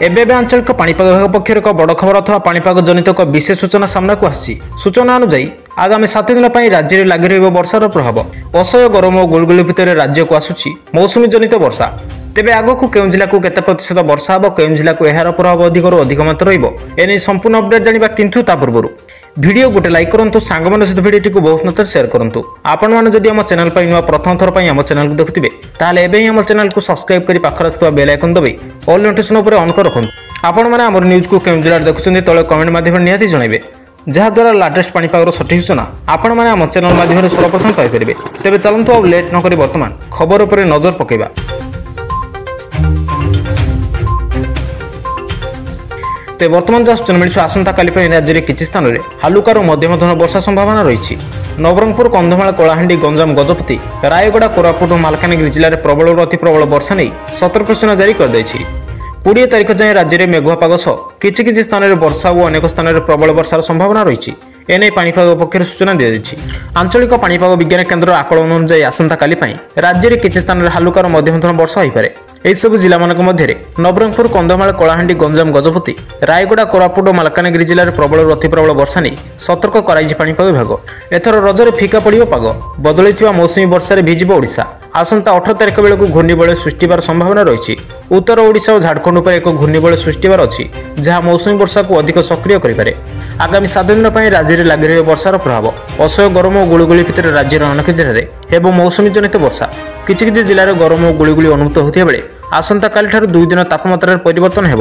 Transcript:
एबे आंचलिक पाणीपाग विभाग पक्षर एक बड़ खबर अथवा पाणीपाग जनित एक विशेष सूचना सामना को आसी। सूचना अनुसार आगामी 7 दिन राज्य में लगी रही वर्षार प्रभाव। असह्य गरम और गुलगुली भितर राज्य को आसूची मौसुमी जनित वर्षा। तेबे आगक केउं जिला को केते प्रतिशत वर्षा हो, केउं जिला को एहार प्रभाव अधिक मात्र रहिबो एने संपूर्ण अपडेट जानिबा। किंतु ता पूर्व वीडियो गोटे लाइक करंतु, सांग मान सहित वीडियो को बहुत मात्रा शेयर करंतु। आपण माने जदि हम चैनल पर नुआ प्रथम थर पर हम चैनल को देखुथिबे ताले एबे हम चैनल को सब्सक्राइब करी पाखर आस्तवा बेल आइकन दबे ऑल नोटिफिकेशन ऊपर ऑन कर रखुन। आपण माने हमर न्यूज को केउं जिला देखुछन्ते तळे कमेंट माध्यम निहाती जणाइबे, जहा द्वारा लेटेस्ट पाणीपागर सठिक सूचना आपण माने हम चैनल माध्यम सर्वप्रथम पाइ परिबे। तेबे चलंतु अब लेट न करी वर्तमान खबर ऊपर नजर पकेबा। ते वर्तमान जहाँ सूचना मिली आसंता काली राज्य में किसी स्थान में हालुकार और मध्यम धरण वर्षा संभावना रही। नवरंगपुर, कंधमाल, कलाहांडी, गंजाम, गजपति, रायगड़ा, कोरापुट और मालकानगिरी जिले में प्रबल और अति प्रबल वर्षा नहीं सतर्क सूचना जारी कर 20 तारिख जाए राज्य में मेघुआ पाग सह किछि स्थान में वर्षा और अनेक स्थान में प्रबल वर्षार संभावना रही। एने पाणीपाग पक्षर सूचना दी जाएगी। आंचलिक पाणीपाग विज्ञान केन्द्र आकलन अनुसार आसंता काली राज्य में किसी स्थान में हालुकार और मध्यम धरण वर्षा हो पारे। यह सब जिला मध्य नवरंगपुर, कंधमाल, कलाहांडी, गंजाम, गजपति, रायगड़ा, कोरापुट और मालकानगिरी जिले में प्रबल और अति प्रबल वर्षा नहीं सतर्क कराई पाणीपाग विभाग। एथर रजरे फिका पड़ो पाग बदल मौसुमी वर्षा भिजिब ओडिशा। आसंता 18 तारिख बेलू घूर्णिबलय सृष्टि संभावना रही। उत्तर ओडिशा और झारखंड उपर एक घूर्णिबलय सृष्टि अच्छी जहां मौसुमी वर्षा को अधिक सक्रिय करें। आगामी 7 दिन राज्य में लगी रही वर्षार प्रभाव। असह्य गरम और गुलगुली भितर राज्यर अनेक जिले में मौसुमी जनित वर्षा। किछि जिले में गरम और गुलगुली अनुभूत होता बेले आसंता काली 2 दिन तापमात्रा परिवर्तन हो।